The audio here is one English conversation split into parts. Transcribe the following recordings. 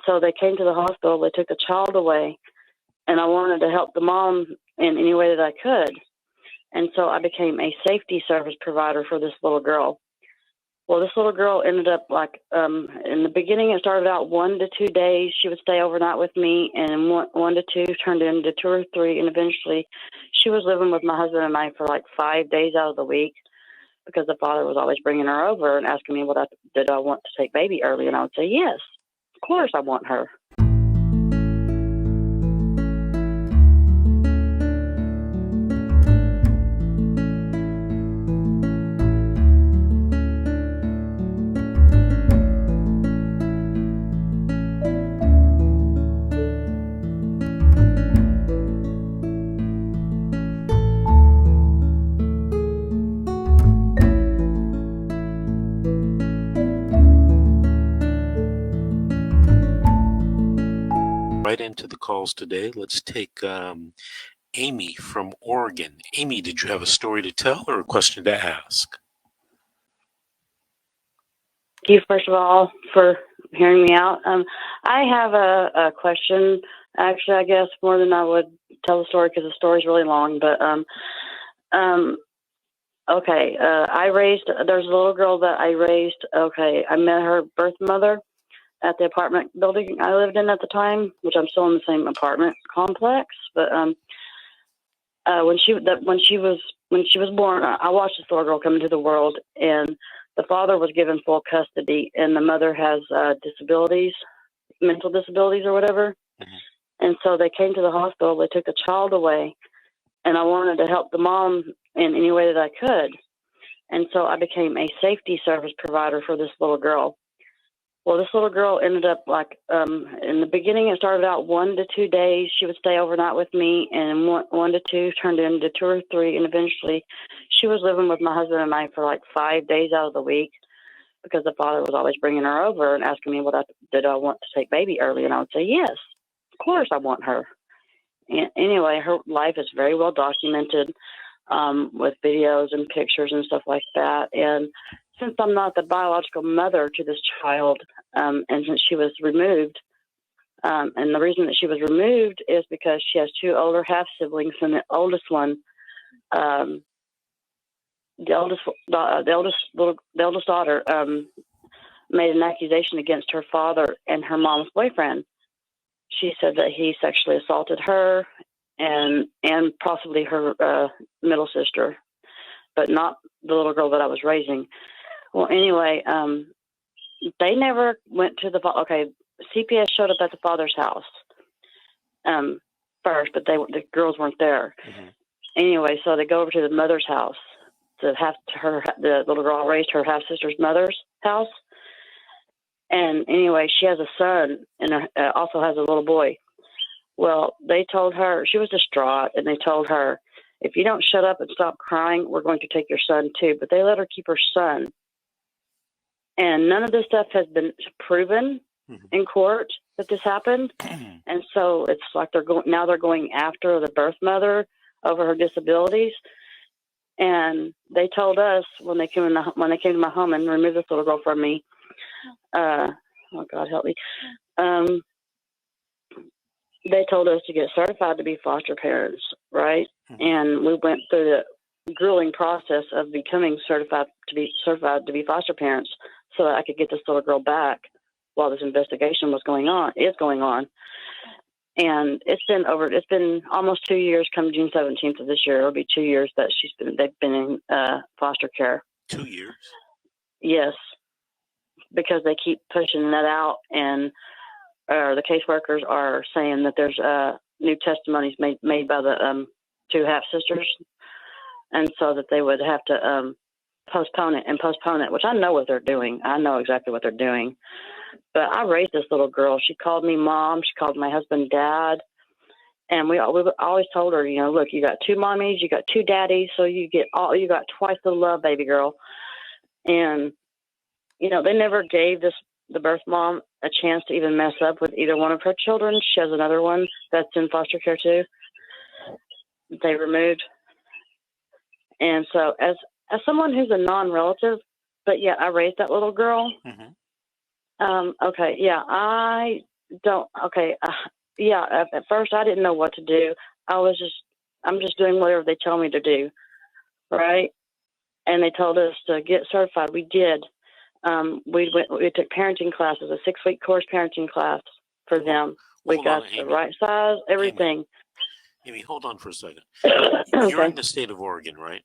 so they came to the hospital. They took the child away, and I wanted to help the mom in any way that I could. And so I became a safety service provider for this little girl. Well, this little girl ended up in the beginning, it started out 1 to 2 days. She would stay overnight with me, and one to two turned into 2 or 3. And eventually she was living with my husband and I for like 5 days out of the week, because the father was always bringing her over and asking me, did I want to take baby early? And I would say, yes, of course I want her. Right into the calls today. Let's take Amy from Oregon. Amy, did you have a story to tell or a question to ask? Thank you, first of all, for hearing me out. I have a question, actually, I guess, more than I would tell the story, because the story's really long. But, okay, there's a little girl that I raised. Okay, I met her birth mother at the apartment building I lived in at the time, which I'm still in the same apartment complex. But when she was born, I watched this little girl come into the world, and the father was given full custody, and the mother has disabilities, mental disabilities or whatever. Mm-hmm. And so they came to the hospital. They took the child away, and I wanted to help the mom in any way that I could. And so I became a safety service provider for this little girl. Well, this little girl ended up in the beginning, it started out 1 to 2 days. She would stay overnight with me, and one to two turned into 2 or 3. And eventually she was living with my husband and I for like 5 days out of the week, because the father was always bringing her over and asking me, did I want to take baby early? And I would say, yes, of course I want her. And anyway, her life is very well documented with videos and pictures and stuff like that. And since I'm not the biological mother to this child, and since she was removed, and the reason that she was removed is because she has 2 older half siblings, and the oldest one, the eldest daughter, made an accusation against her father and her mom's boyfriend. She said that he sexually assaulted her and possibly her middle sister, but not the little girl that I was raising. Well, anyway, they never went to CPS showed up at the father's house first, but the girls weren't there. Mm-hmm. Anyway, so they go over to the mother's house, the little girl raised her half sister's mother's house. And anyway, she has a son and also has a little boy. Well, they told her, she was distraught, and they told her, if you don't shut up and stop crying, we're going to take your son too. But they let her keep her son. And none of this stuff has been proven in court that this happened. And so it's like they're going after the birth mother over her disabilities. And they told us when they came to my home and removed this little girl from me, oh God help me, they told us to get certified to be foster parents, right? Mm-hmm. And we went through the grueling process of becoming certified to be foster parents, so that I could get this little girl back while this investigation is going on. And it's been almost 2 years. Come June 17th of this year, it'll be 2 years that they've been in foster care. 2 years? Yes, because they keep pushing that out, and the caseworkers are saying that there's new testimonies made by the 2 half sisters, and so that they would have to postpone it, which I know what they're doing. I know exactly what they're doing. But I raised this little girl. She called me mom. She called my husband dad. And we always told her, look, you got 2 mommies, you got 2 daddies, so you got twice the love, baby girl. And, they never gave the birth mom a chance to even mess up with either one of her children. She has another one that's in foster care too. They removed. And so as someone who's a non-relative, but yet I raised that little girl. Mm-hmm. Okay, yeah, I Okay, yeah. At first, I didn't know what to do. I'm just doing whatever they tell me to do, right? And they told us to get certified. We did. We took parenting classes, a 6-week course parenting class for them. We Hold got on, the Amy. right size, everything. Amy, hold on for a second. Okay. You're in the state of Oregon, right?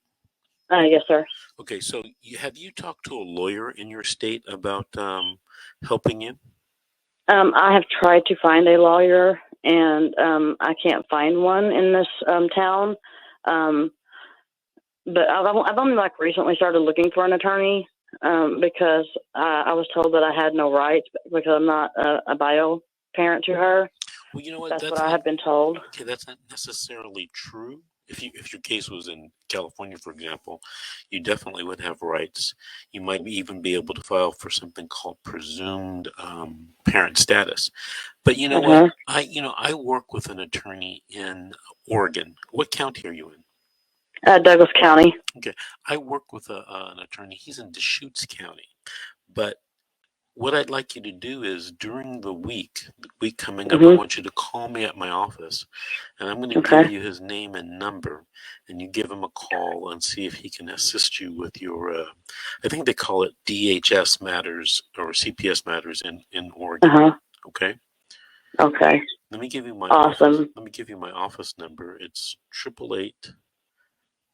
Yes, sir. Okay, so have you talked to a lawyer in your state about helping you? I have tried to find a lawyer, and I can't find one in this town. But I've only recently started looking for an attorney because I was told that I had no rights because I'm not a bio parent to her. Well, you know what? That's what I have been told. Okay, that's not necessarily true. If your case was in California, for example, you definitely would have rights. You might even be able to file for something called presumed parent status. But you know what? I work with an attorney in Oregon. What county are you in? Douglas County. Okay, I work with an attorney. He's in Deschutes County. But what I'd like you to do is during the week coming up, I want you to call me at my office, and I'm going to give you his name and number, and you give him a call and see if he can assist you with your, I think they call it DHS matters or CPS matters in Oregon. Okay. Okay. Let me give you my awesome. Let me give you my office number. It's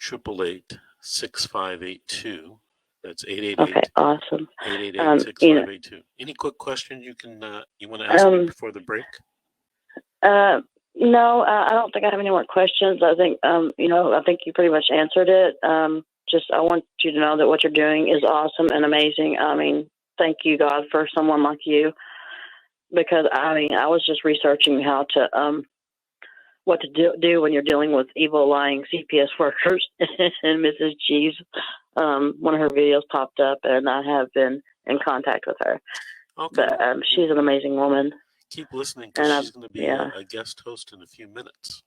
888-6582. That's 888. Okay, awesome. 888-6582. Any quick questions you want to ask me before the break? No, I don't think I have any more questions. I think I think you pretty much answered it. I want you to know that what you're doing is awesome and amazing. I mean, thank you, God, for someone like you, because I was just researching how to what to do when you're dealing with evil, lying CPS workers. And Mrs. G's, one of her videos popped up, and I have been in contact with her. Okay. But she's an amazing woman. Keep listening, because she's going to be a guest host in a few minutes.